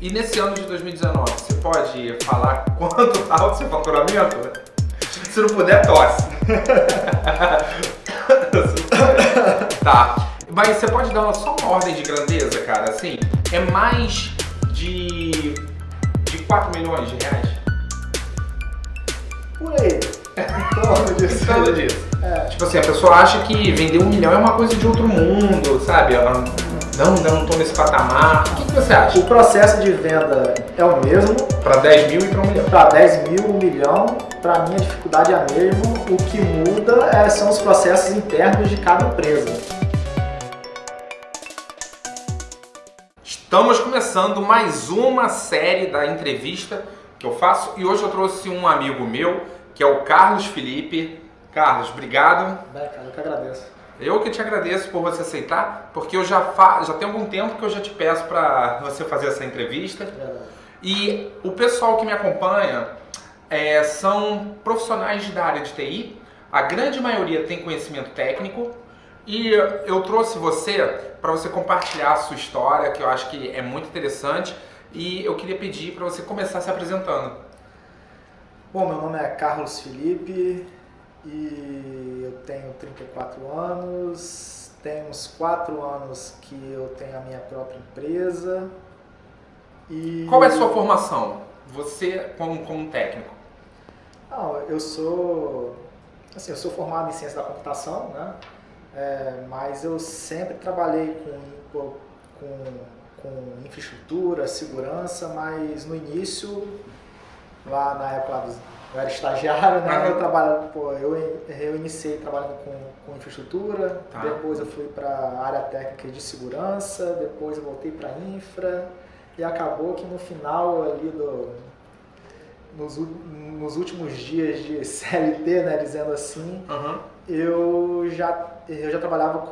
E nesse ano de 2019, você pode falar quanto está o seu faturamento? Se não puder, tosse. Tá. Mas você pode dar só uma ordem de grandeza, cara? Assim, é mais de 4 milhões de reais? Por aí. Em torno disso. Em torno disso. É. Tipo assim, a pessoa acha que vender 1 milhão é uma coisa de outro mundo, sabe? Ela, não tô nesse patamar. O que você acha? O processo de venda é o mesmo. Para 10 mil e para 1 milhão. Para 10 mil, 1 milhão, para mim a dificuldade é a mesma. O que muda são os processos internos de cada empresa. Estamos começando mais uma série da entrevista que eu faço e hoje eu trouxe um amigo meu, que é o Carlos Felipe. Carlos, obrigado. Bem, cara, eu que agradeço. Eu que te agradeço por você aceitar, porque eu já tem algum tempo que eu já te peço para você fazer essa entrevista. Verdade. E o pessoal que me acompanha são profissionais da área de TI, a grande maioria tem conhecimento técnico e eu trouxe você para você compartilhar a sua história, que eu acho que é muito interessante, e eu queria pedir para você começar se apresentando. Bom, meu nome é Carlos Felipe e eu tenho 34 anos, tem uns 4 anos que eu tenho a minha própria empresa. E... Qual é a sua formação? Você como técnico? Não, eu sou formado em ciência da computação, né? Mas eu sempre trabalhei com infraestrutura, segurança, mas no início, lá na época eu era estagiário, né? Eu iniciei trabalhando com infraestrutura, tá. Depois eu fui para a área técnica de segurança, depois eu voltei para infra e acabou que no final ali nos últimos dias de CLT, né, dizendo assim, eu já trabalhava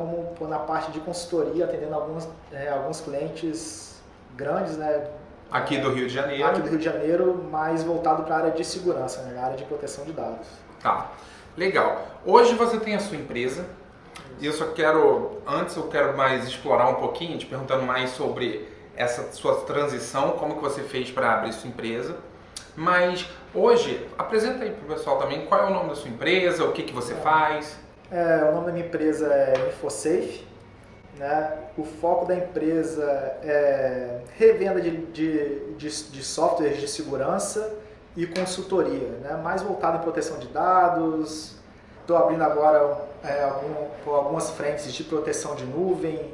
na parte de consultoria, atendendo alguns clientes grandes, né? Aqui do Rio de Janeiro. Aqui do Rio de Janeiro, mais voltado para a área de segurança, né? A área de proteção de dados. Tá, legal. Hoje você tem a sua empresa e eu quero mais explorar um pouquinho, te perguntando mais sobre essa sua transição, como que você fez para abrir sua empresa. Mas hoje, apresenta aí pro pessoal também qual é o nome da sua empresa, o que você faz. O nome da minha empresa é InfoSafe, né? O foco da empresa é revenda de softwares de segurança e consultoria, né? Mais voltado em proteção de dados. Estou abrindo agora algumas frentes de proteção de nuvem,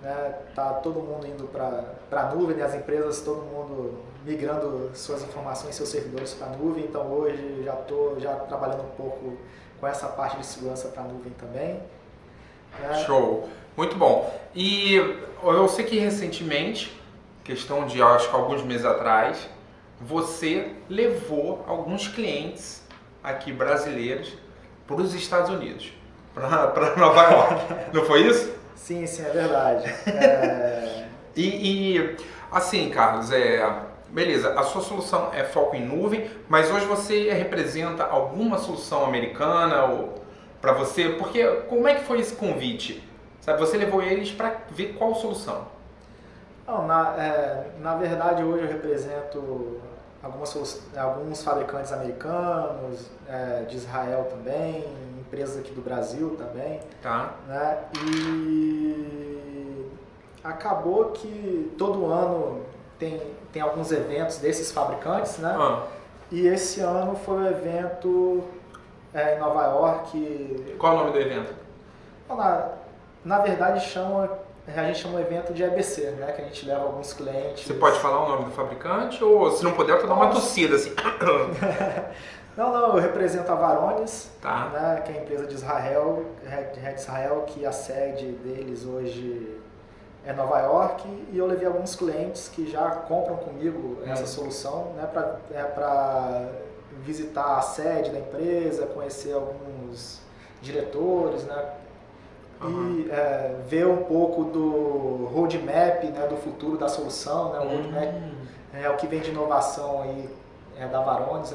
né? Tá todo mundo indo para a nuvem, né? As empresas, todo mundo migrando suas informações, seus servidores para a nuvem. Então hoje já estou trabalhando um pouco com essa parte de segurança para a nuvem também. Né? Show, muito bom. E eu sei que recentemente, questão de acho que alguns meses atrás, você levou alguns clientes aqui brasileiros para os Estados Unidos, para Nova York. Não foi isso? Sim, é verdade. E assim, Carlos, beleza, a sua solução é foco em nuvem, mas hoje você representa alguma solução americana para você? Porque como é que foi esse convite? Sabe, você levou eles para ver qual solução? Não, na verdade, hoje eu represento alguns fabricantes americanos, de Israel também, empresas aqui do Brasil também. Tá. Né? E acabou que todo ano tem alguns eventos desses fabricantes, né? E esse ano foi um evento em Nova York. Qual é o nome do evento? Na verdade, a gente chama o evento de EBC, né? Que a gente leva alguns clientes. Você pode falar o nome do fabricante ou se não puder, tu dá uma tossida assim. Não, eu represento a Varones, tá. Né? Que é a empresa de Israel, Red Israel, que a sede deles hoje é Nova York, e eu levei alguns clientes que já compram comigo essa solução, né, para visitar a sede da empresa, conhecer alguns diretores, né, e ver um pouco do roadmap, né, do futuro da solução, né, o roadmap é o que vem de inovação aí, da Varones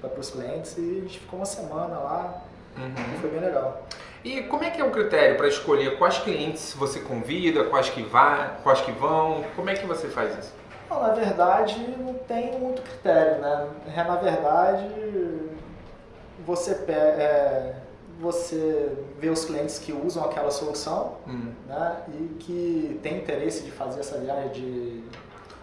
para os clientes, e a gente ficou uma semana lá, e foi bem legal. E como é que é o critério para escolher quais clientes você convida, quais que vão? Como é que você faz isso? Não, na verdade, não tem muito critério, né? Na verdade, você vê os clientes que usam aquela solução, né? E que tem interesse de fazer essa viagem de...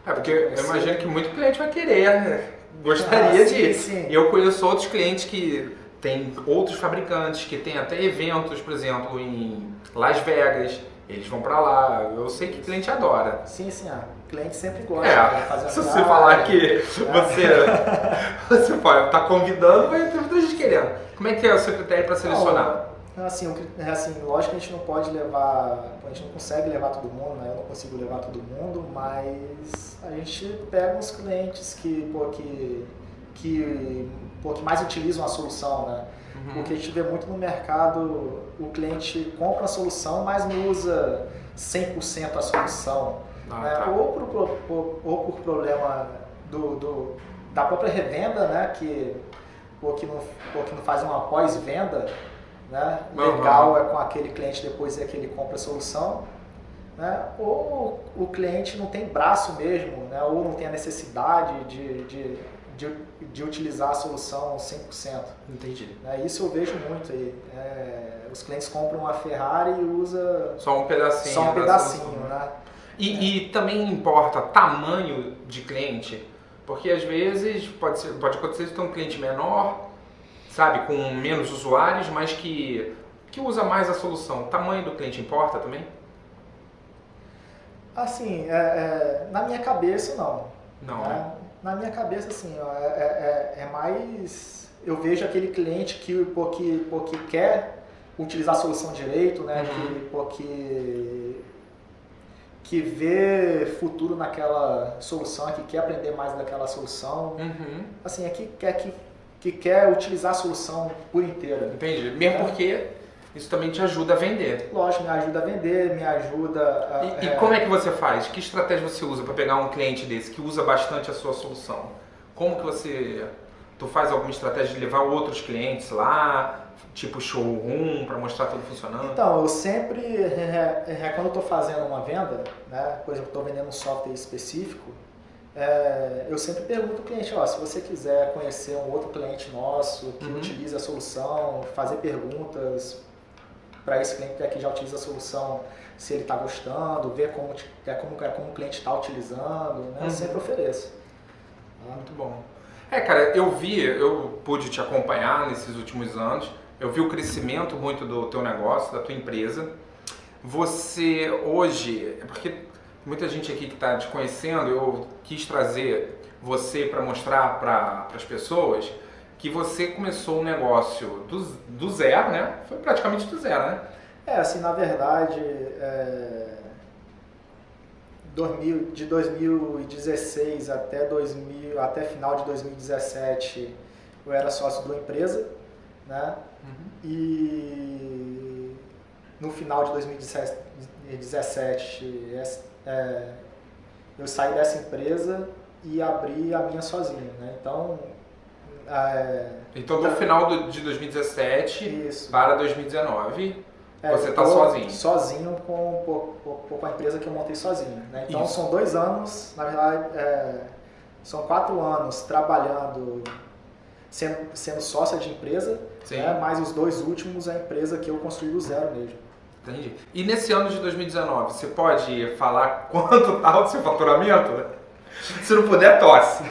Porque eu imagino que muito cliente vai querer, né? Gostaria de... Sim. Eu conheço outros clientes que tem outros fabricantes que tem até eventos, por exemplo, em Las Vegas. Eles vão pra lá. Eu sei que cliente adora. Sim. O cliente sempre gosta de fazer se você falar que você tá convidando, vai ter muita gente querendo. Como é que é o seu critério para selecionar? Assim, lógico que a gente não pode levar, a gente não consegue levar todo mundo, né? Eu não consigo levar todo mundo, mas a gente pega uns clientes que mais utilizam a solução, né? Porque a gente vê muito no mercado, o cliente compra a solução, mas não usa 100% a solução. Né? Tá. Ou por problema da própria revenda, né? Ou que não faz uma pós-venda, né? Legal é com aquele cliente depois é que ele compra a solução. Né? Ou o cliente não tem braço mesmo, né? Ou não tem a necessidade de utilizar a solução 100%. Entendi. Isso eu vejo muito aí. Os clientes compram uma Ferrari e usam só um pedacinho. Né? E também importa tamanho de cliente, porque às vezes pode acontecer de ter um cliente menor, sabe, com menos usuários, mas que usa mais a solução. O tamanho do cliente importa também? Assim, na minha cabeça não. Não, né? Na minha cabeça, assim, é mais... Eu vejo aquele cliente que quer utilizar a solução direito, né? Que vê futuro naquela solução, que quer aprender mais daquela solução. Assim, que quer utilizar a solução por inteira. Entendi. Mesmo porque isso também te ajuda a vender. Lógico, me ajuda a vender, me ajuda a... E como é que você faz? Que estratégia você usa para pegar um cliente desse que usa bastante a sua solução? Como que tu faz alguma estratégia de levar outros clientes lá, tipo showroom, para mostrar tudo funcionando? Então, eu sempre, quando eu estou fazendo uma venda, né, por exemplo, estou vendendo um software específico, eu sempre pergunto ao cliente, se você quiser conhecer um outro cliente nosso que utiliza a solução, fazer perguntas para esse cliente que já utiliza a solução, se ele está gostando, ver como o cliente está utilizando, né? Eu sempre ofereço. Muito bom. Cara, eu pude te acompanhar nesses últimos anos, eu vi o crescimento muito do teu negócio, da tua empresa. Você hoje, porque muita gente aqui que está te conhecendo, eu quis trazer você para mostrar para as pessoas que você começou um negócio do zero, né? Foi praticamente do zero, né? Assim, na verdade, de 2016 até final de 2017, eu era sócio de uma empresa, né? E no final de 2017, eu saí dessa empresa e abri a minha sozinho, né? Então, do final de 2017 para 2019, você está sozinho? Sozinho com a empresa que eu montei sozinho. Né? Então, são 2 anos, na verdade, são 4 anos trabalhando, sendo sócia de empresa, né? Mais os 2 últimos a empresa que eu construí do zero mesmo. Entendi. E nesse ano de 2019, você pode falar quanto está o seu faturamento? Se não puder, tosse.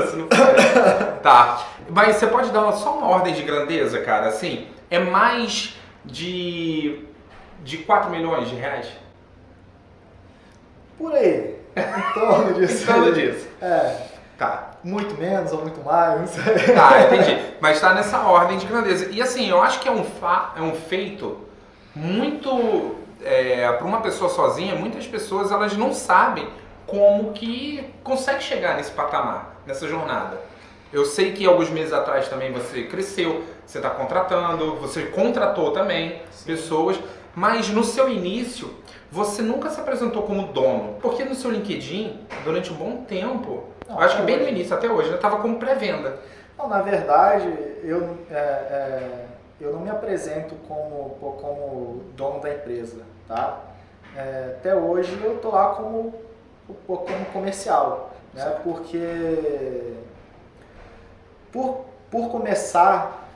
Se não puder. Tá. Mas você pode dar só uma ordem de grandeza, cara? Assim, é mais de 4 milhões de reais? Por aí. Em torno disso. Em torno disso. Tá. Muito menos ou muito mais, não sei. Tá, entendi. Mas está nessa ordem de grandeza. E assim, eu acho que é um feito muito... para uma pessoa sozinha, muitas pessoas elas não sabem como que consegue chegar nesse patamar, nessa jornada. Eu sei que alguns meses atrás também você cresceu, você está contratando, você contratou também pessoas, mas no seu início você nunca se apresentou como dono, porque no seu LinkedIn, durante um bom tempo, eu acho que bem no início, até hoje, estava como pré-venda. Não, na verdade, eu não me apresento como dono da empresa, tá? Até hoje eu estou lá como como comercial, né? Porque por começar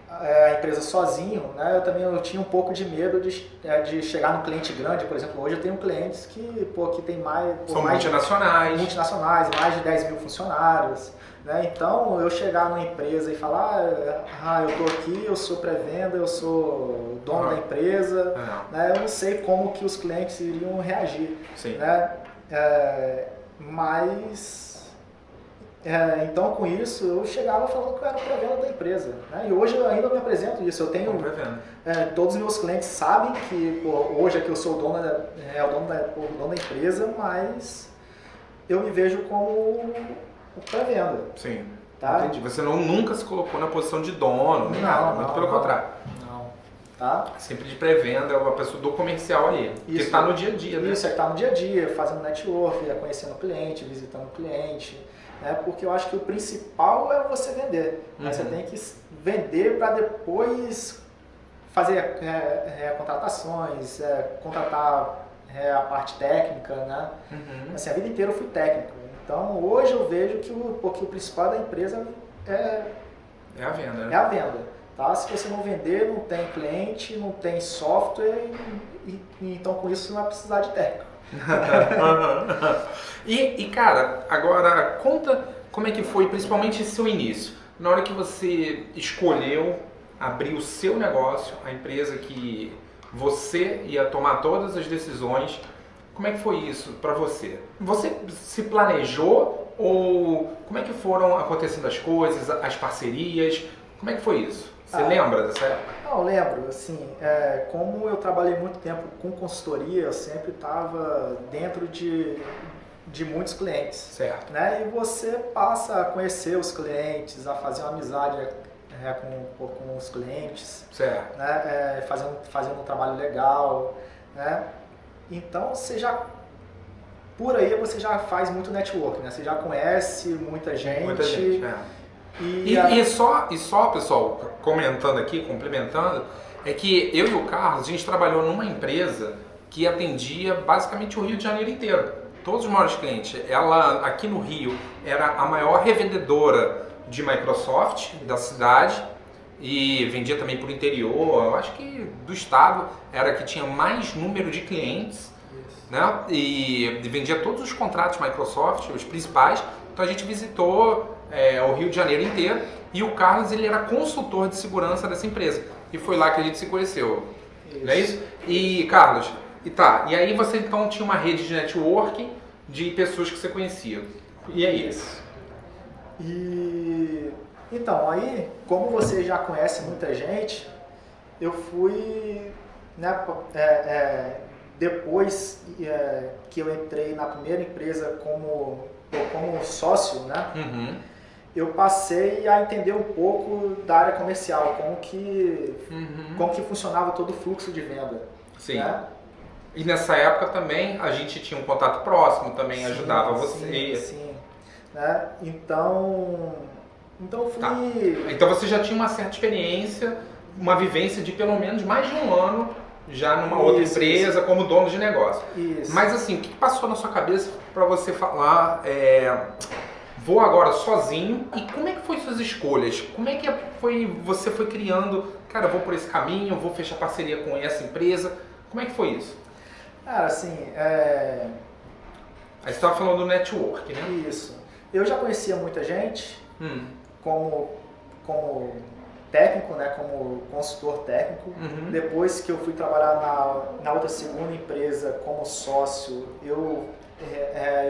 a empresa sozinho, né, eu tinha um pouco de medo de chegar no cliente grande. Por exemplo, hoje eu tenho clientes que tem São multinacionais. Mais de 10 mil funcionários. Né? Então, eu chegar numa empresa e falar, eu estou aqui, eu sou pré-venda, eu sou dono da empresa, né? Eu não sei como que os clientes iriam reagir. Sim. Né? Então, com isso, eu chegava falando que eu era o pré-venda da empresa. Né? E hoje eu ainda me apresento isso. Eu tenho todos os meus clientes sabem que hoje é que eu sou o dono da empresa, mas eu me vejo como o pré-venda. Sim. Tá? Entendi. Você nunca se colocou na posição de dono, nem nada, muito pelo contrário. Não. Tá? Sempre de pré-venda, é uma pessoa do comercial ali, que está no dia a dia. Né? Isso, que está no dia a dia, fazendo network, conhecendo o cliente, visitando o cliente. Né? Porque eu acho que o principal é você vender. Né? Você tem que vender para depois fazer contratações, contratar a parte técnica. Né? Assim, a vida inteira eu fui técnico. Então, hoje eu vejo que o principal da empresa é a venda. É a venda. Tá? Se você não vender, não tem cliente, não tem software, então com isso você não vai precisar de técnico. E cara, agora conta como é que foi, principalmente seu início. Na hora que você escolheu abrir o seu negócio, a empresa que você ia tomar todas as decisões, como é que foi isso para você? Você se planejou ou como é que foram acontecendo as coisas, as parcerias? Como é que foi isso? Você lembra dessa época? Não, lembro. Assim, como eu trabalhei muito tempo com consultoria, eu sempre estava dentro de muitos clientes. Certo. Né? E você passa a conhecer os clientes, a fazer uma amizade com os clientes. Certo. Né? Fazendo um trabalho legal. Né? Então, por aí você já faz muito network, né? Você já conhece muita gente. Muita gente, E só, pessoal, comentando aqui, complementando, é que eu e o Carlos, a gente trabalhou numa empresa que atendia basicamente o Rio de Janeiro inteiro. Todos os maiores clientes. Ela, aqui no Rio, era a maior revendedora de Microsoft da cidade e vendia também por interior. Eu acho que do estado era que tinha mais número de clientes, né? E vendia todos os contratos Microsoft, os principais. Então a gente visitou o Rio de Janeiro inteiro e o Carlos ele era consultor de segurança dessa empresa. E foi lá que a gente se conheceu. Isso. Não é isso? E Carlos, e aí você então tinha uma rede de networking de pessoas que você conhecia. E é isso. Então, aí, como você já conhece muita gente, eu fui, né, depois que eu entrei na primeira empresa como sócio, né, eu passei a entender um pouco da área comercial, como que funcionava todo o fluxo de venda. Sim. Né? E nessa época também a gente tinha um contato próximo, também ajudava você. Sim. Né? Então fui... Tá. Então você já tinha uma certa experiência, uma vivência de pelo menos mais de um ano já numa outra empresa como dono de negócio. Isso. Mas assim, o que passou na sua cabeça para você falar, vou agora sozinho, e como é que foi suas escolhas? Como é que você foi criando, cara, vou por esse caminho, vou fechar parceria com essa empresa, como é que foi isso? Cara, assim, Aí você estava falando do network, né? Isso. Eu já conhecia muita gente como técnico, né, como consultor técnico. Depois que eu fui trabalhar na outra segunda empresa como sócio, eu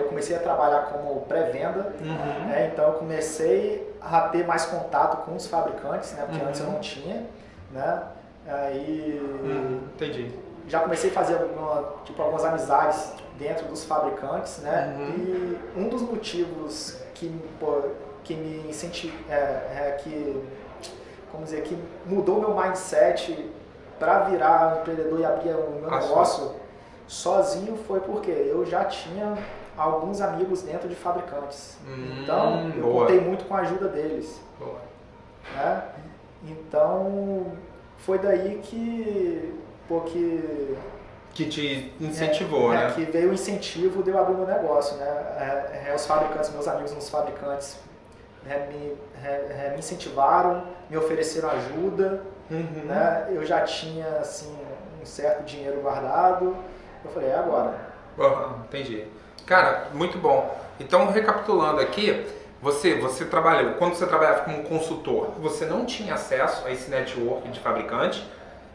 comecei a trabalhar como pré-venda. Né, então eu comecei a ter mais contato com os fabricantes, né, porque antes eu não tinha. Né, aí Entendi. já comecei a fazer algumas amizades dentro dos fabricantes, né? E um dos motivos que me incentivou, que mudou meu mindset para virar empreendedor e abrir o meu negócio sozinho foi porque eu já tinha alguns amigos dentro de fabricantes. Então eu contei muito com a ajuda deles. Né? Então foi daí que Que te incentivou, né? Que veio o incentivo de eu abrir o meu negócio, né? Os fabricantes, meus amigos nos fabricantes, me incentivaram, me ofereceram ajuda, né? Eu já tinha, assim, um certo dinheiro guardado. Eu falei, é agora. Entendi. Cara, muito bom. Então, recapitulando aqui, você trabalhou, quando você trabalhava como consultor, você não tinha acesso a esse network de fabricante,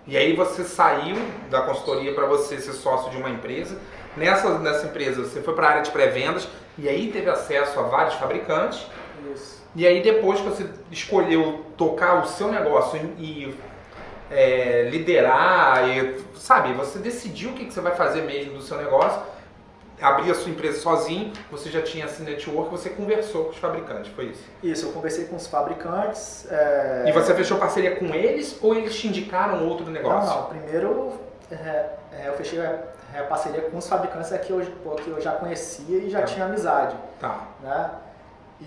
e aí você saiu da consultoria para você ser sócio de uma empresa. Nessa empresa você foi para a área de pré-vendas e aí teve acesso a vários fabricantes. Isso. E aí depois que você escolheu tocar o seu negócio e liderar, sabe, você decidiu o que você vai fazer mesmo do seu negócio, abrir a sua empresa sozinho, você já tinha esse network, você conversou com os fabricantes, foi isso? Isso, eu conversei com os fabricantes. E você fechou parceria com eles ou eles te indicaram outro negócio? Não, primeiro eu fechei a parceria com os fabricantes que eu já conhecia e já tinha amizade. Tá. Né?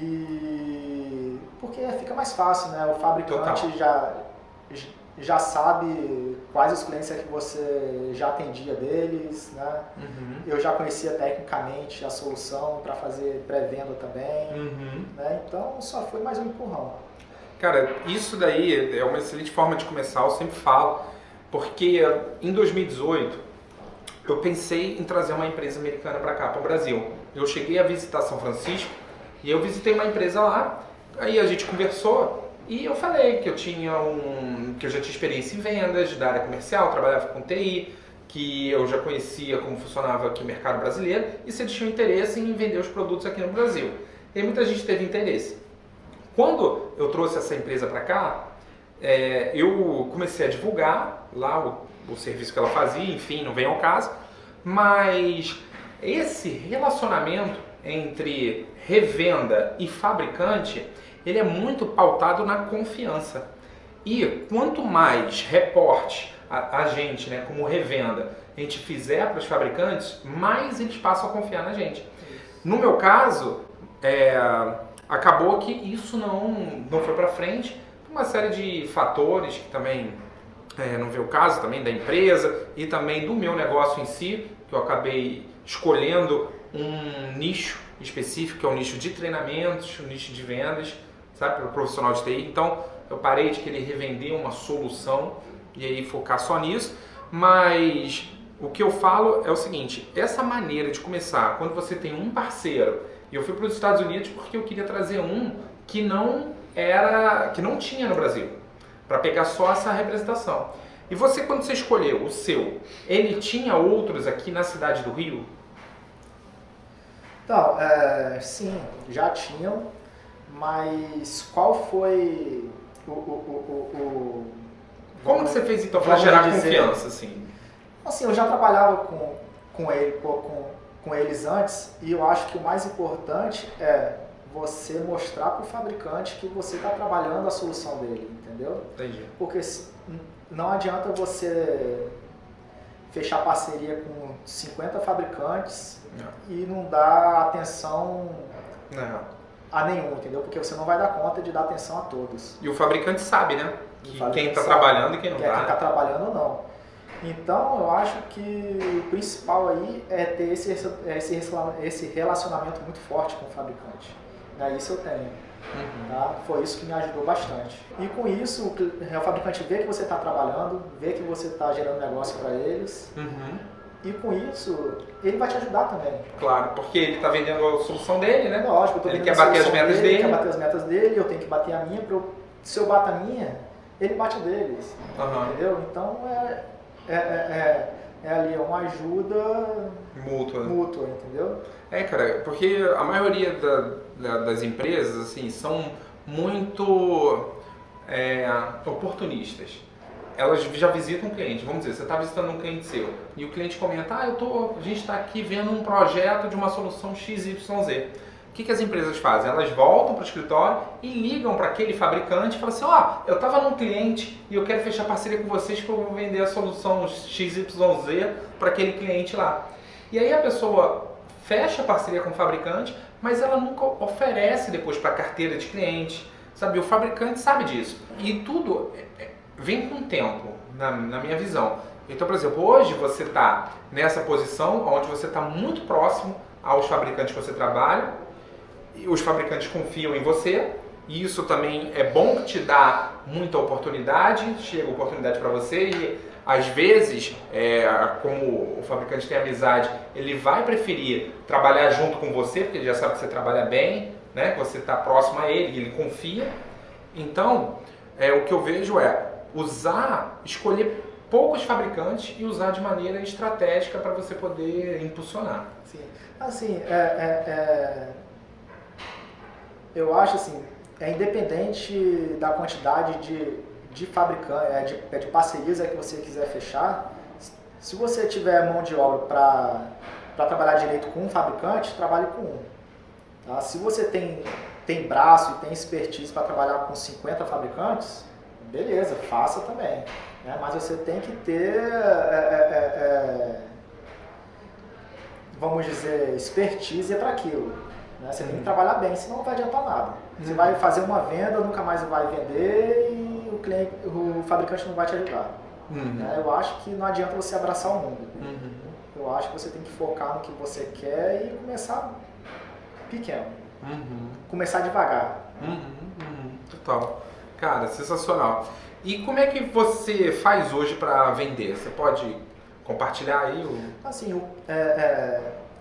E porque fica mais fácil, né? O fabricante já sabe quais os clientes que você já atendia deles, né? Eu já conhecia tecnicamente a solução para fazer pré-venda também, né? Então só foi mais um empurrão. Cara, isso daí é uma excelente forma de começar, eu sempre falo, porque em 2018 eu pensei em trazer uma empresa americana para cá, para o Brasil. Eu cheguei a visitar São Francisco e eu visitei uma empresa lá, aí a gente conversou. E eu falei que eu já tinha experiência em vendas da área comercial, trabalhava com TI, que eu já conhecia como funcionava aqui o mercado brasileiro e se eles tinham interesse em vender os produtos aqui no Brasil. E muita gente teve interesse. Quando eu trouxe essa empresa para cá, eu comecei a divulgar lá o serviço que ela fazia, enfim, não vem ao caso, mas esse relacionamento entre revenda e fabricante, ele é muito pautado na confiança. E quanto mais reporte a gente, né, como revenda, a gente fizer para os fabricantes, mais eles passam a confiar na gente. No meu caso, acabou que isso não foi para frente, por uma série de fatores que também não veio o caso, também da empresa e também do meu negócio em si, que eu acabei escolhendo um nicho específico, que é o nicho de treinamentos, o nicho de vendas, sabe, para o profissional de TI. Então eu parei de querer revender uma solução e aí focar só nisso, mas o que eu falo é o seguinte, essa maneira de começar, quando você tem um parceiro, e eu fui para os Estados Unidos porque eu queria trazer um que não tinha no Brasil, para pegar só essa representação. E você, quando você escolheu o seu, ele tinha outros aqui na cidade do Rio? Então, sim, já tinham, mas qual foi Como que você fez então para gerar confiança, assim? Assim, eu já trabalhava com eles antes e eu acho que o mais importante é você mostrar para o fabricante que você está trabalhando a solução dele, entendeu? Entendi. Porque não adianta você fechar parceria com 50 fabricantes e não dar atenção a nenhum, entendeu? Porque você não vai dar conta de dar atenção a todos. E o fabricante sabe, né? Quem está trabalhando e quem não está. Quem está trabalhando ou não. Então, eu acho que o principal aí é ter esse relacionamento muito forte com o fabricante. Isso eu tenho. Tá? Foi isso que me ajudou bastante. E com isso, o fabricante vê que você está trabalhando, vê que você está gerando negócio para eles. E com isso, ele vai te ajudar também. Claro, porque ele está vendendo a solução dele, né? Lógico, ele quer bater as metas dele. Ele quer bater as metas dele, eu tenho que bater a minha. Se eu bato a minha, ele bate a deles. Entendeu? Então, ali uma ajuda mútua, entendeu? Cara, porque a maioria das empresas assim, são muito oportunistas. Elas já visitam um cliente, vamos dizer, você está visitando um cliente seu e o cliente comenta, a gente está aqui vendo um projeto de uma solução XYZ. O que as empresas fazem? Elas voltam para o escritório e ligam para aquele fabricante e falam assim, eu estava num cliente e eu quero fechar parceria com vocês para eu vender a solução XYZ para aquele cliente lá. E aí a pessoa fecha a parceria com o fabricante, mas ela nunca oferece depois para a carteira de cliente, sabe? O fabricante sabe disso. E tudo vem com o tempo, na minha visão. Então, por exemplo, hoje você está nessa posição onde você está muito próximo aos fabricantes que você trabalha, e os fabricantes confiam em você, e isso também é bom que te dá muita oportunidade, chega oportunidade para você e às vezes, como o fabricante tem amizade, ele vai preferir trabalhar junto com você, porque ele já sabe que você trabalha bem, né? Que você está próximo a ele, ele confia. Então, o que eu vejo é escolher poucos fabricantes e usar de maneira estratégica para você poder impulsionar. Sim. Assim, eu acho assim, independente da quantidade de fabricantes, de parcerias que você quiser fechar, se você tiver mão de obra para trabalhar direito com um fabricante, trabalhe com um. Tá? Se você tem braço e tem expertise para trabalhar com 50 fabricantes, beleza, faça também. Né? Mas você tem que ter, vamos dizer, expertise para aquilo. Né? Você tem que trabalhar bem, senão não vai adiantar nada. Você vai fazer uma venda, nunca mais vai vender e o fabricante não vai te ajudar. Né? Eu acho que não adianta você abraçar o mundo. Eu acho que você tem que focar no que você quer e começar pequeno. Começar devagar. Total. Cara, sensacional. E como é que você faz hoje para vender? Você pode compartilhar aí? Assim,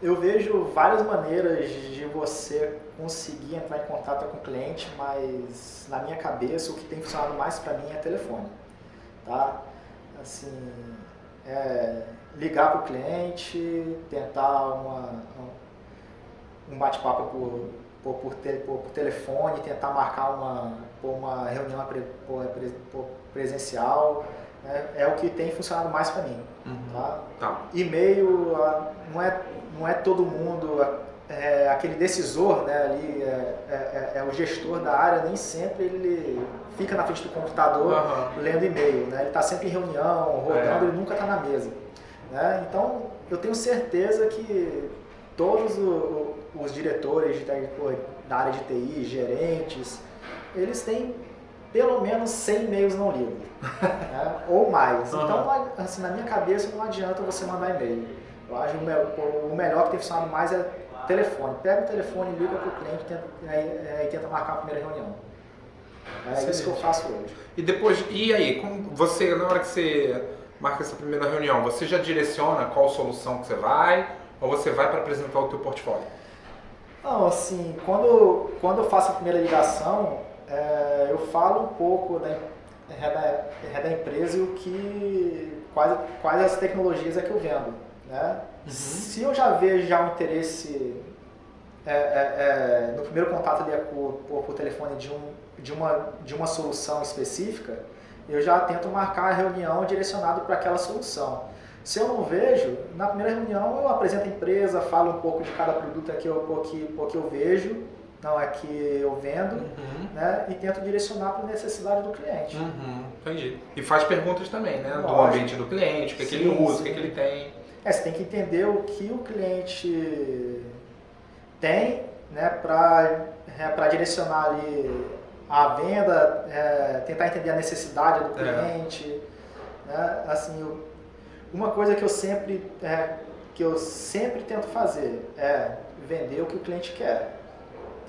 eu vejo várias maneiras de você conseguir entrar em contato com o cliente, mas na minha cabeça o que tem funcionado mais para mim é telefone. Tá? Assim, ligar para o cliente, tentar um bate-papo por telefone, tentar marcar uma reunião presencial, é o que tem funcionado mais para mim. Tá? E-mail, não é todo mundo, aquele decisor, né, ali, o gestor da área, nem sempre ele fica na frente do computador lendo e-mail, né? Ele está sempre em reunião, rodando, ele nunca está na mesa. Né? Então, eu tenho certeza que todos os diretores da área de TI, gerentes, eles têm pelo menos 100 e-mails não lidos, né? Ou mais. Então, assim, na minha cabeça, não adianta você mandar e-mail. Eu acho o melhor que tem funcionado mais é telefone. Pega o telefone, liga para o cliente e tenta marcar a primeira reunião. É isso que eu faço hoje. E depois, e aí, na hora que você marca essa primeira reunião, você já direciona qual solução que você vai? Ou você vai para apresentar o teu portfólio? Não, assim, quando eu faço a primeira ligação, eu falo um pouco da empresa e quais as tecnologias que eu vendo. Né? Se eu já vejo um interesse no primeiro contato ali por telefone de uma solução específica, eu já tento marcar a reunião direcionada para aquela solução. Se eu não vejo, na primeira reunião eu apresento a empresa, falo um pouco de cada produto que eu vejo, não é que eu vendo, né, e tento direcionar para a necessidade do cliente. Entendi. E faz perguntas também, né? Lógico. Do ambiente do cliente, o que ele usa, o que ele tem. Você tem que entender o que o cliente tem, né, para direcionar ali a venda, tentar entender a necessidade do cliente. Né? Assim, uma coisa que eu sempre tento fazer é vender o que o cliente quer.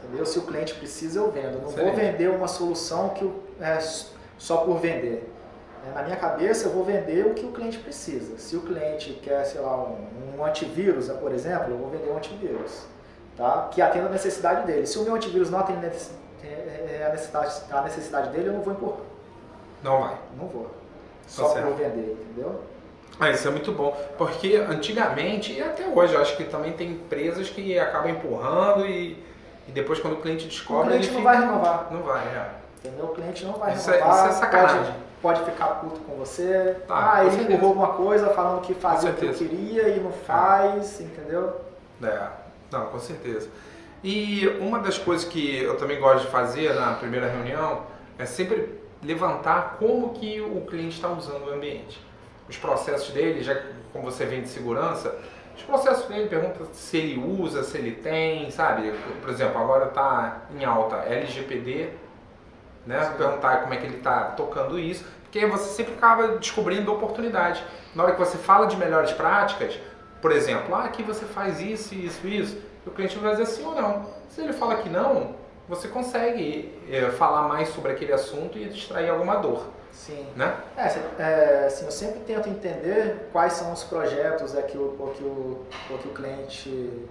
Entendeu? Se o cliente precisa, eu vendo. Não vou vender uma solução só por vender. Na minha cabeça, eu vou vender o que o cliente precisa. Se o cliente quer, sei lá, um antivírus, por exemplo, eu vou vender um antivírus, tá? Que atenda a necessidade dele. Se o meu antivírus não atende a necessidade dele, eu não vou impor. Não vai. Não vou. Só para eu vender, entendeu? Isso é muito bom, porque antigamente, e até hoje, eu acho que também tem empresas que acabam empurrando e depois quando o cliente descobre... O cliente não vai renovar. Não vai, Entendeu? O cliente não vai isso renovar. Isso é sacanagem. Pode ficar puto com você. Ele empurrou alguma coisa falando que fazia o que eu queria e não faz, entendeu? Não, com certeza. E uma das coisas que eu também gosto de fazer na primeira reunião é sempre levantar como que o cliente está usando o ambiente. Os processos dele, já como você vem de segurança, os processos dele, pergunta se ele usa, se ele tem, sabe? Por exemplo, agora está em alta LGPD, né? Sim. Perguntar como é que ele está tocando isso, porque você sempre acaba descobrindo oportunidade. Na hora que você fala de melhores práticas, por exemplo, aqui você faz isso, isso, isso, o cliente vai dizer sim ou não. Se ele fala que não, você consegue falar mais sobre aquele assunto e extrair alguma dor. Sim. Né? Assim, eu sempre tento entender quais são os projetos que o cliente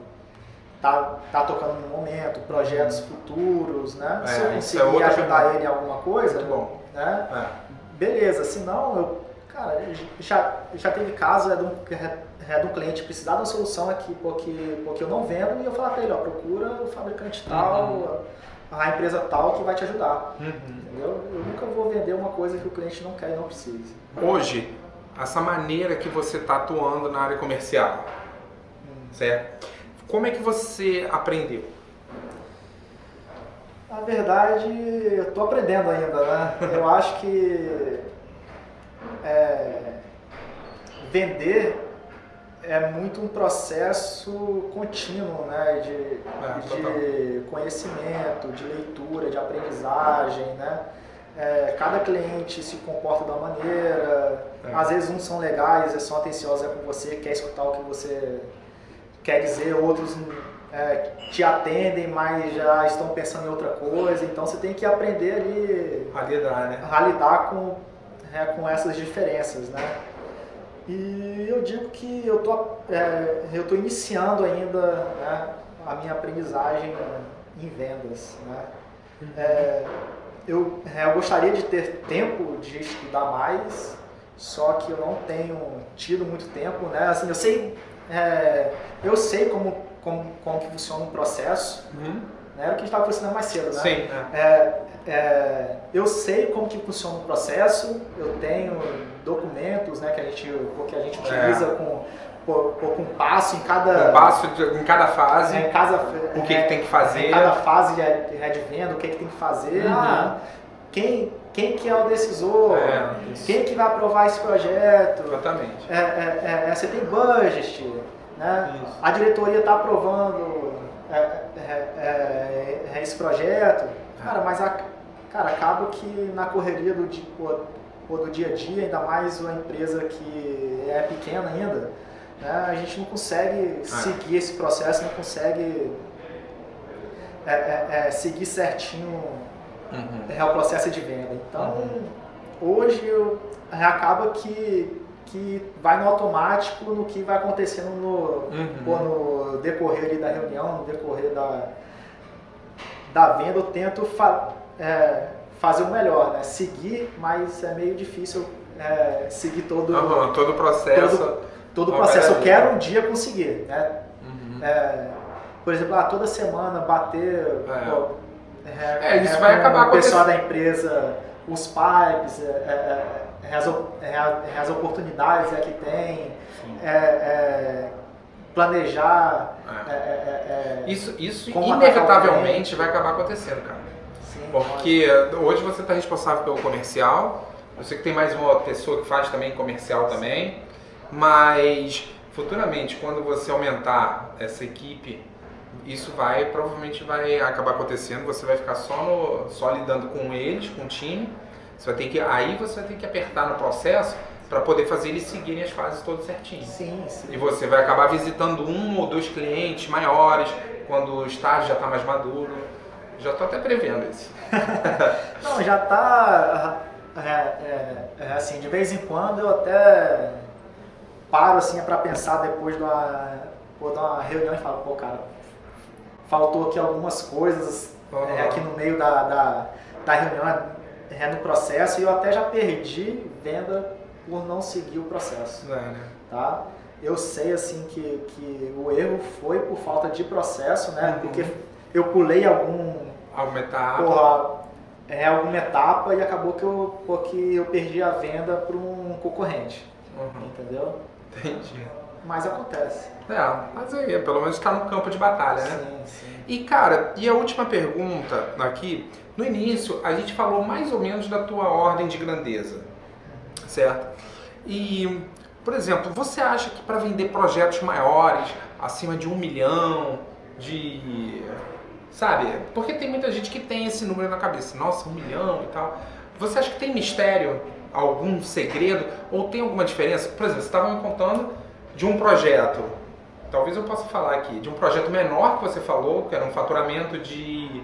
tá tocando no momento, projetos futuros, né? Se eu conseguir ajudar ele em alguma coisa, muito bom. Né? Beleza, se não, cara, já teve caso de um cliente precisar de uma solução aqui porque eu não vendo, e eu falar para ele, procura o fabricante tal, a empresa tal que vai te ajudar. Entendeu? Eu nunca vou vender uma coisa que o cliente não quer e não precisa. Hoje, essa maneira que você está atuando na área comercial, certo? Como é que você aprendeu? Na verdade, eu estou aprendendo ainda, né? Eu acho que vender é muito um processo contínuo, né? De conhecimento, de leitura, de aprendizagem, né? Cada cliente se comporta de uma maneira, às vezes uns são legais, são atenciosos com você, quer escutar o que você quer dizer, outros te atendem, mas já estão pensando em outra coisa, então você tem que aprender ali a lidar com essas diferenças, né? E eu digo que eu tô iniciando ainda, né, a minha aprendizagem em vendas, né? Eu gostaria de ter tempo de estudar mais, só que eu não tenho tido muito tempo, né? Assim, eu sei como que funciona um processo, né? Era o que a gente estava conversando mais cedo, né? Sim. Eu sei como que funciona um processo, eu tenho documentos, né, que a gente utiliza com passo em cada... Um passo em cada fase, o que tem que fazer. Em cada fase de venda, o que tem que fazer. Quem que é o decisor? Quem que vai aprovar esse projeto? Exatamente. Você tem budget, né? A diretoria está aprovando esse projeto. Cara, mas acaba que na correria do dia a dia, ainda mais uma empresa que é pequena ainda, né? A gente não consegue seguir esse processo, não consegue seguir certinho o processo de venda. Então, hoje acaba que vai no automático no que vai acontecendo no decorrer ali da reunião, no decorrer da venda. Eu tento fazer o melhor, né? Seguir, mas é meio difícil seguir todo o processo. Todo o processo. Eu quero um dia conseguir, né? Por exemplo, toda semana bater isso vai acabar com o pessoal da empresa, os pipes, as oportunidades que tem, planejar. Isso inevitavelmente vai acabar acontecendo, cara. Sim, porque hoje você está responsável pelo comercial, eu sei que tem mais uma pessoa que faz também comercial também, mas futuramente, quando você aumentar essa equipe, isso provavelmente vai acabar acontecendo, você vai ficar só lidando com eles, com o time, aí você vai ter que apertar no processo para poder fazer eles seguirem as fases todas certinho. Sim. E você vai acabar visitando 1 ou 2 clientes maiores, quando o estágio já está mais maduro. Já estou até prevendo isso. Não, já está... assim, de vez em quando eu até paro assim, para pensar depois de uma reunião e falo, cara, faltou aqui algumas coisas aqui no meio da reunião, no processo, e eu até já perdi venda por não seguir o processo. Tá? Eu sei assim que o erro foi por falta de processo, né? Porque eu pulei alguma etapa e acabou que eu perdi a venda para um concorrente. Entendeu? Entendi. Mas acontece. Mas aí, pelo menos está no campo de batalha, né? Sim. E cara, a última pergunta aqui, no início a gente falou mais ou menos da tua ordem de grandeza, certo? E, por exemplo, você acha que para vender projetos maiores, acima de 1 milhão, de Sabe? Porque tem muita gente que tem esse número na cabeça. Nossa, 1 milhão e tal. Você acha que tem mistério, algum segredo? Ou tem alguma diferença? Por exemplo, você estava me contando de um projeto. Talvez eu possa falar aqui. De um projeto menor que você falou, que era um faturamento de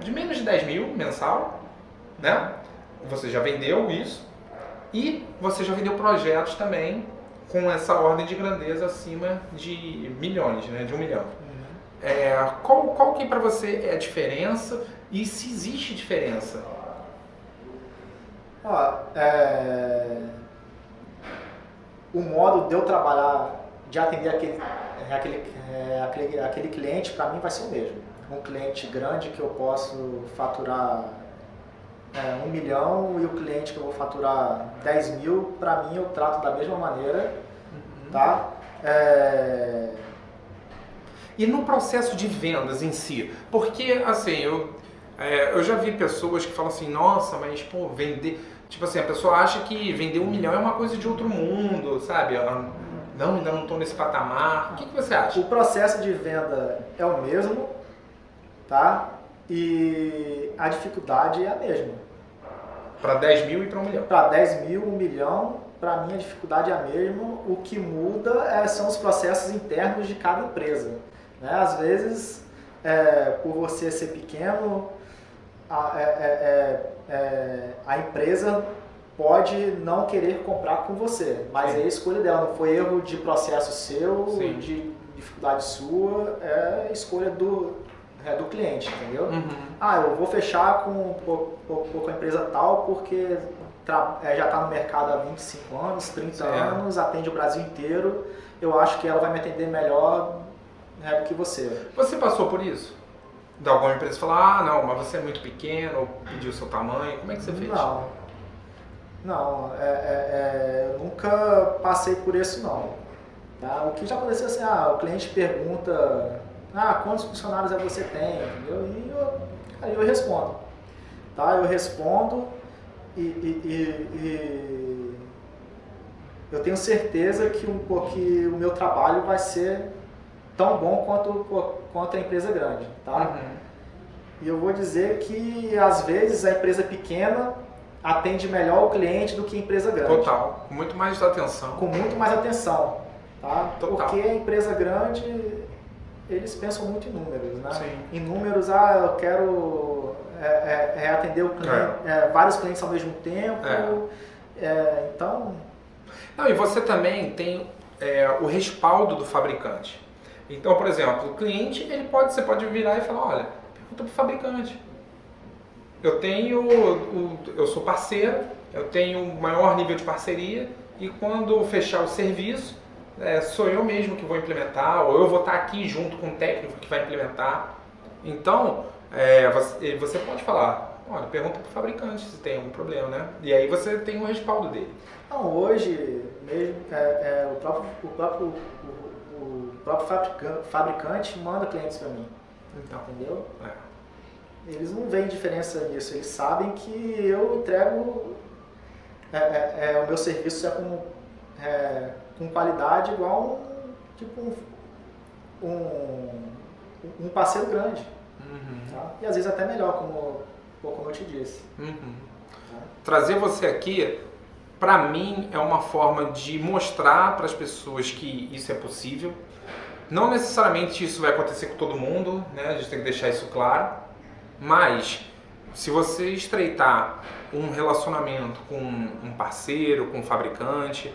menos de 10 mil mensal. Né? Você já vendeu isso. E você já vendeu projetos também com essa ordem de grandeza acima de milhões, né? De 1 milhão. Qual que para você é a diferença e se existe diferença? O modo de eu trabalhar, de atender aquele cliente, para mim vai ser o mesmo. Um cliente grande que eu posso faturar 1 milhão e o cliente que eu vou faturar 10 mil, para mim eu trato da mesma maneira, tá? E no processo de vendas em si, porque assim, eu já vi pessoas que falam assim, nossa, mas pô, vender... Tipo assim, a pessoa acha que vender 1 milhão é uma coisa de outro mundo, sabe? Não, ainda não estou nesse patamar. O que você acha? O processo de venda é o mesmo, tá? E a dificuldade é a mesma. Para 10 mil e para 1 milhão? Para 10 mil, 1 milhão, para mim a dificuldade é a mesma. O que muda são os processos internos de cada empresa. Né? Às vezes, por você ser pequeno, a empresa pode não querer comprar com você, mas é a escolha dela, não foi erro de processo seu, Sim. de dificuldade sua, é escolha do cliente, entendeu? Eu vou fechar com a empresa tal porque já está no mercado há 25 anos, 30 anos, atende o Brasil inteiro, eu acho que ela vai me atender melhor do que você. Você passou por isso? De alguma empresa falar, não, mas você é muito pequeno, ou pediu o seu tamanho, como é que você fez? Não, eu nunca passei por isso não. Tá? O que já aconteceu assim, o cliente pergunta, quantos funcionários você tem, entendeu? E aí eu respondo. Tá? Eu respondo e eu tenho certeza que o meu trabalho vai ser tão bom quanto a empresa grande. Tá? E eu vou dizer que às vezes a empresa pequena atende melhor o cliente do que a empresa grande. Total, com muito mais atenção. Com muito mais atenção, tá? Total. Porque a empresa grande, eles pensam muito em números, né? Sim. Em números, eu quero atender o cliente, vários clientes ao mesmo tempo, então... Não, e você também tem o respaldo do fabricante. Então, por exemplo, o cliente, você pode virar e falar, olha, pergunta para o fabricante. Eu sou parceiro, eu tenho um maior nível de parceria e quando fechar o serviço, sou eu mesmo que vou implementar ou eu vou estar aqui junto com o técnico que vai implementar. Então, você pode falar, olha, pergunta para o fabricante se tem algum problema, né? E aí você tem o respaldo dele. Não, hoje mesmo, o próprio fabricante manda clientes para mim, então, entendeu? Eles não veem diferença nisso, eles sabem que eu entrego o meu serviço com qualidade igual um parceiro grande. Tá? E às vezes até melhor, como eu te disse. Tá? Trazer você aqui, para mim, é uma forma de mostrar para as pessoas que isso é possível. Não necessariamente isso vai acontecer com todo mundo, né? A gente tem que deixar isso claro. Mas, se você estreitar um relacionamento com um parceiro, com um fabricante,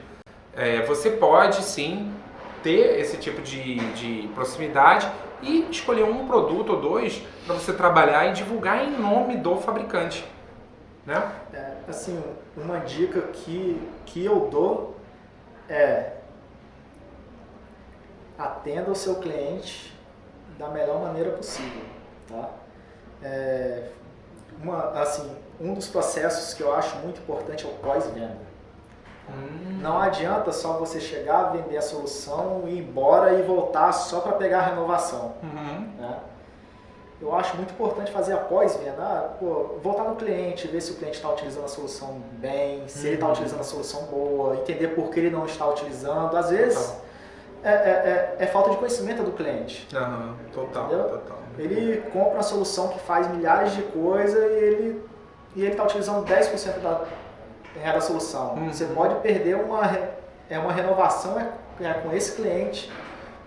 você pode sim ter esse tipo de proximidade e escolher um produto ou dois para você trabalhar e divulgar em nome do fabricante. Né? Assim, uma dica que eu dou atenda o seu cliente da melhor maneira possível. Tá? Um dos processos que eu acho muito importante é o pós-venda. Não adianta só você chegar, vender a solução, ir embora e voltar só para pegar a renovação. Né? Eu acho muito importante fazer a pós-venda. Voltar no cliente, ver se o cliente está utilizando a solução bem, se ele está utilizando a solução boa, entender por que ele não está utilizando. Às vezes, é falta de conhecimento do cliente. Aham, total, Entendeu? total. Ele compra uma solução que faz milhares de coisas e ele está utilizando 10% da solução. Você pode perder uma renovação com esse cliente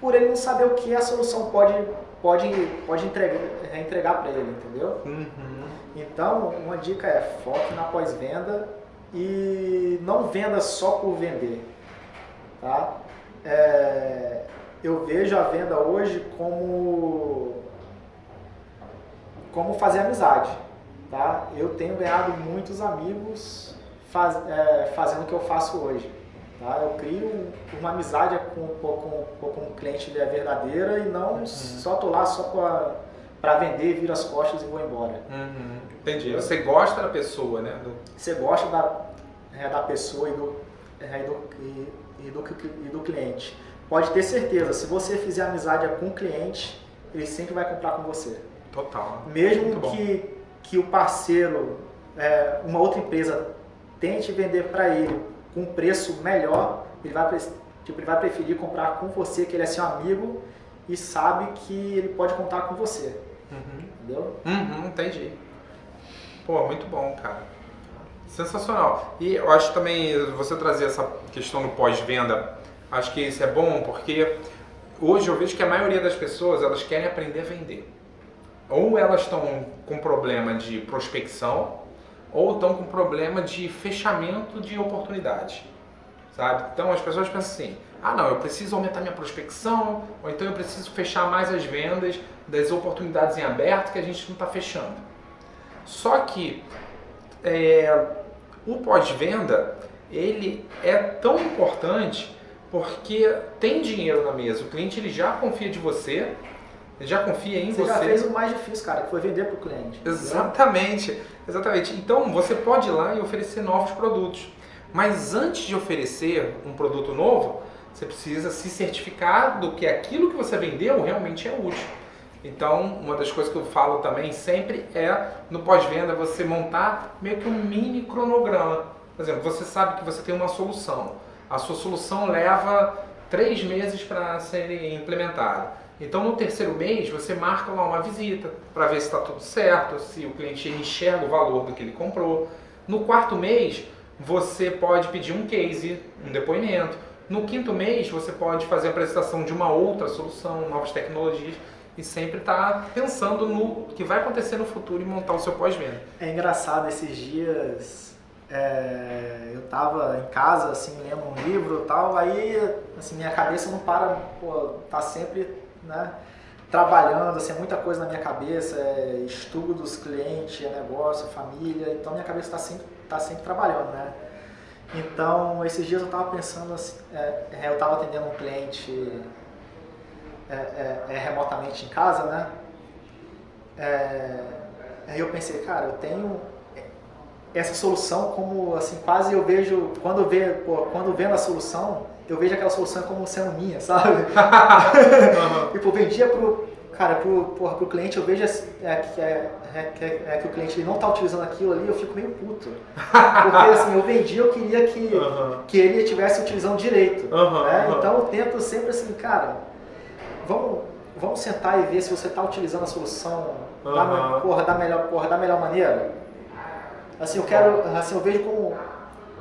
por ele não saber o que a solução pode entregar para ele, entendeu? Então, uma dica é foque na pós-venda e não venda só por vender, tá? Eu vejo a venda hoje como fazer amizade, tá? Eu tenho ganhado muitos amigos fazendo o que eu faço hoje, tá? Eu crio uma amizade com um cliente verdadeira e não só tô lá só para vender, viro as costas e vou embora. Entendi. Você gosta da pessoa, né? Você gosta da pessoa e do cliente. Pode ter certeza, se você fizer amizade com o cliente, ele sempre vai comprar com você. Total. Mesmo que o parceiro, uma outra empresa, tente vender para ele com um preço melhor, ele vai preferir comprar com você, que ele é seu amigo e sabe que ele pode contar com você. Entendeu? Entendi. Pô, muito bom, cara. Sensacional. E eu acho também, você trazer essa questão do pós-venda, acho que isso é bom porque hoje eu vejo que a maioria das pessoas, elas querem aprender a vender. Ou elas estão com problema de prospecção, ou estão com problema de fechamento de oportunidade, sabe? Então as pessoas pensam assim, não, eu preciso aumentar minha prospecção, ou então eu preciso fechar mais as vendas das oportunidades em aberto que a gente não está fechando. Só que o pós-venda, ele é tão importante porque tem dinheiro na mesa, o cliente ele já confia de você, ele já confia em você. Você já fez o mais difícil, cara, que foi vender para o cliente. Exatamente, exatamente. Então você pode ir lá e oferecer novos produtos. Mas antes de oferecer um produto novo, você precisa se certificar do que aquilo que você vendeu realmente é útil. Então, uma das coisas que eu falo também sempre é, no pós-venda, você montar meio que um mini cronograma. Por exemplo, você sabe que você tem uma solução. A sua solução leva 3 meses para ser implementada. Então, no terceiro mês, você marca lá uma visita para ver se está tudo certo, se o cliente enxerga o valor do que ele comprou. No quarto mês, você pode pedir um case, um depoimento. No quinto mês, você pode fazer a apresentação de uma outra solução, novas tecnologias, e sempre estar pensando no que vai acontecer no futuro e montar o seu pós-venda. É engraçado, esses dias eu estava em casa, assim, lendo um livro e tal, aí assim, minha cabeça não para, tá sempre, né, trabalhando, assim, muita coisa na minha cabeça, estudo dos clientes, negócio, família, então minha cabeça tá sempre trabalhando, né? Então, esses dias eu estava pensando, assim, eu estava atendendo um cliente remotamente em casa, né? Aí eu pensei, cara, eu tenho essa solução como, assim, quase eu vejo, quando vendo a solução, eu vejo aquela solução como sendo minha, sabe? Tipo, eu vendia pro cliente, eu vejo que o cliente ele não está utilizando aquilo ali, eu fico meio puto. Porque assim, eu vendi, eu queria que ele estivesse utilizando direito. Né? Então eu tento sempre assim, cara, vamos sentar e ver se você está utilizando a solução da melhor maneira. Assim, eu vejo como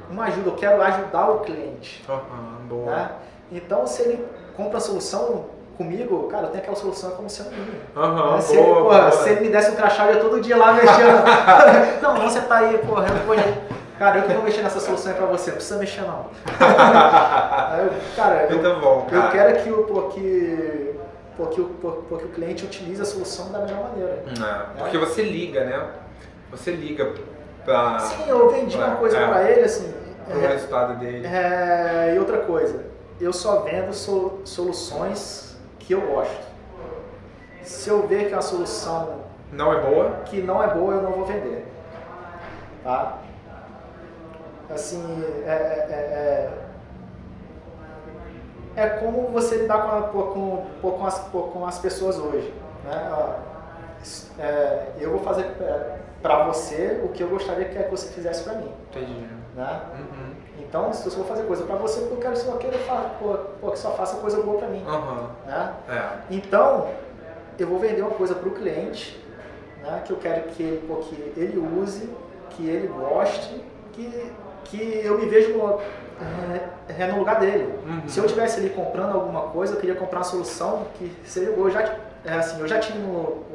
uma ajuda, eu quero ajudar o cliente. Boa. Né? Então, se ele compra a solução comigo, cara, eu tenho aquela solução como sendo minha. Se ele me desse um crachá, eu ia todo dia lá mexendo. Não, você tá aí, cara, eu que vou mexer nessa solução é pra você, não precisa mexer não. Eu quero que o cliente utilize a solução da melhor maneira. Porque você liga, né? Você liga pra... Sim, eu vendi uma coisa pra ele, assim... Pro resultado dele. E outra coisa, eu só vendo soluções que eu gosto. Se eu ver que uma solução não é boa, eu não vou vender. Tá? Assim, como você lidar com as pessoas hoje. Né? eu vou fazer para você o que eu gostaria que você fizesse para mim. Entendi. Né? Então, se eu for fazer coisa para você, eu quero que só faça coisa boa para mim. Né? Então, eu vou vender uma coisa para o cliente, né, que eu quero que ele use, que ele goste, que eu me vejo no lugar dele. Se eu estivesse ali comprando alguma coisa, eu queria comprar uma solução que eu já tive no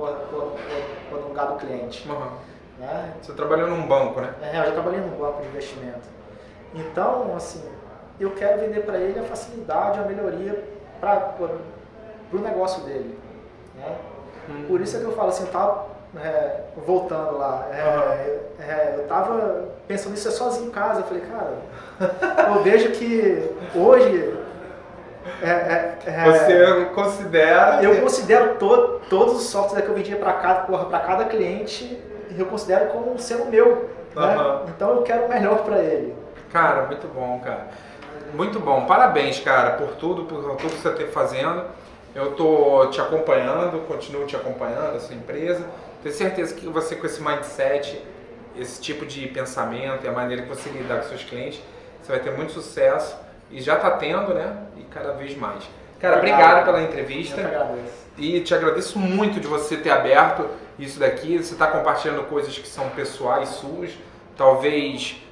lugar do cliente. Né? Você trabalhou num banco, né? Eu já trabalhei num banco de investimento. Então, assim, eu quero vender para ele a facilidade, a melhoria para o negócio dele. Né? Por isso é que eu falo assim, eu estava voltando lá, eu estava pensando nisso sozinho em casa. Eu falei, cara, eu vejo que hoje... Você considera... Eu considero todos os softwares que eu vendia para cada cliente, eu considero como sendo meu. Né? Então eu quero o melhor para ele. Cara, muito bom, cara. Muito bom. Parabéns, cara, por tudo que você está fazendo. Eu tô te acompanhando, continuo te acompanhando, a sua empresa. Tenho certeza que você, com esse mindset, esse tipo de pensamento e a maneira que você lidar com seus clientes, você vai ter muito sucesso. E já está tendo, né? E cada vez mais. Cara, obrigado pela entrevista. Eu que agradeço. E te agradeço muito de você ter aberto isso daqui. Você está compartilhando coisas que são pessoais suas. Talvez...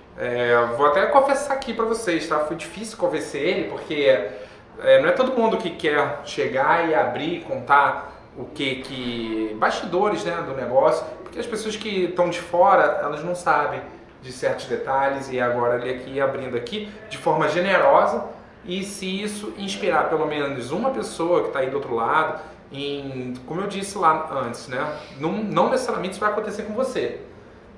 vou até confessar aqui para vocês, tá? Foi difícil convencer ele, porque não é todo mundo que quer chegar e abrir, contar o que bastidores, né, do negócio, porque as pessoas que estão de fora, elas não sabem de certos detalhes, e agora ele aqui abrindo aqui de forma generosa. E se isso inspirar pelo menos uma pessoa que está aí do outro lado, como eu disse lá antes, né, não necessariamente isso vai acontecer com você,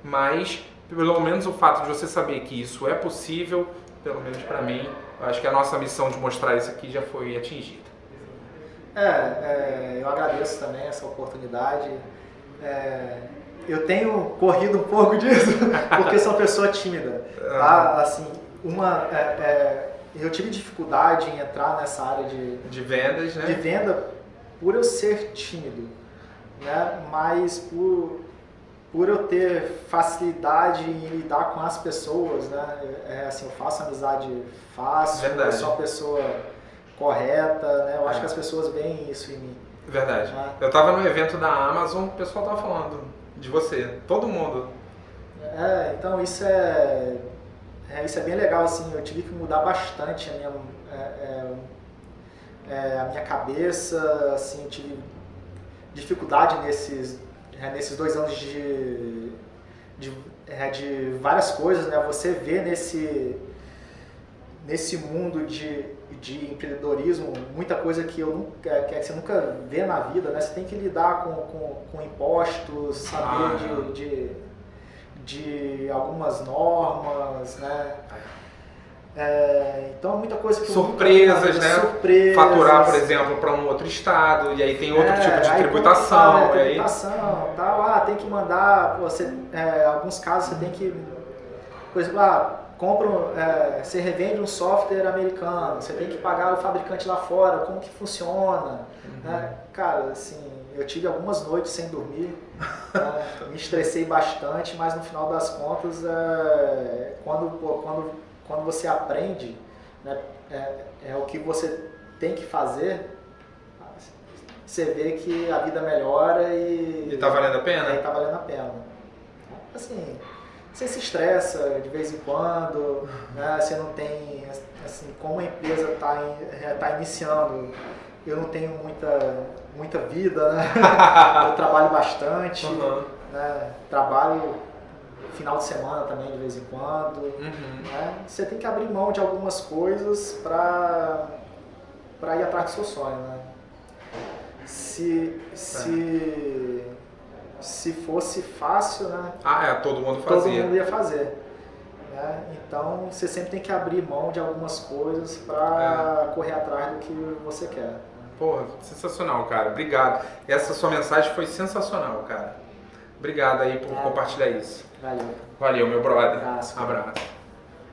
mas pelo menos o fato de você saber que isso é possível, pelo menos para mim, eu acho que a nossa missão de mostrar isso aqui já foi atingida. Eu agradeço também essa oportunidade. Eu tenho corrido um pouco disso, porque sou uma pessoa tímida. Tá? Assim, eu tive dificuldade em entrar nessa área de vendas, né? De venda por eu ser tímido, né? Mas por eu ter facilidade em lidar com as pessoas, né? Assim, eu faço amizade fácil, eu sou uma pessoa correta, né? Eu acho que as pessoas veem isso em mim. Verdade. Eu estava no evento da Amazon, o pessoal estava falando de você, todo mundo. Então isso é bem legal, assim. Eu tive que mudar bastante a minha cabeça, assim, eu tive dificuldade nesses 2 anos de várias coisas, né? Você vê nesse mundo de empreendedorismo muita coisa que você nunca vê na vida, né? Você tem que lidar com impostos, saber de algumas normas, né? Então muita coisa que surpresas, né? Surpresas. Faturar, por exemplo, para um outro estado, e aí tem outro tipo de tributação. Tal, tem que mandar, alguns casos você tem que, por exemplo, você revende um software americano, você tem que pagar o fabricante lá fora, como que funciona, né? Cara, assim, eu tive algumas noites sem dormir, né? Me estressei bastante, mas no final das contas, quando você aprende, né, o que você tem que fazer, você vê que a vida melhora e tá valendo a pena? Tá valendo a pena. Assim, você se estressa de vez em quando, né? Você não tem, assim, como a empresa tá iniciando, eu não tenho muita vida, né? Eu trabalho bastante, né? Trabalho final de semana também de vez em quando. Né? Você tem que abrir mão de algumas coisas para ir atrás do seu sonho, né? Se fosse fácil, né? Todo mundo fazia. Todo mundo ia fazer. Né? Então, você sempre tem que abrir mão de algumas coisas para correr atrás do que você quer. Porra, sensacional, cara. Obrigado. Essa sua mensagem foi sensacional, cara. Obrigado aí por compartilhar isso. Valeu. Valeu, meu brother. Abraço. Abraço.